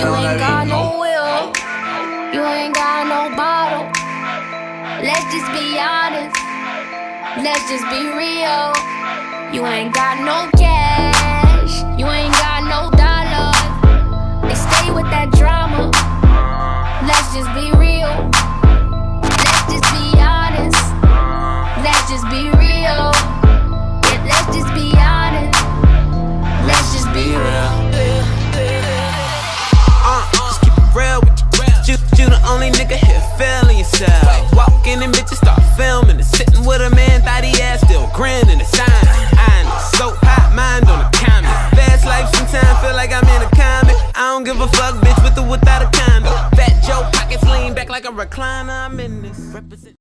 You ain't got no will, you ain't got no bottle. Let's just be honest, let's just be real. You ain't got no cash, you ain't got no dollars. They stay with that drama. Let's just be real. Let's just be honest. Let's just be real. Yeah, let's just be honest. Let's just be real. Just keep it real with you. You the only nigga here feeling yourself. Walking in bitches, start filming and sitting with a man, thought he had still grinning the sign. I know, so hot, mind on the comment. Fast life sometimes feel like I'm in a comic. I don't give a fuck, bitch, with or without a condom. Fat Joe pockets lean back like a recliner. I'm in this.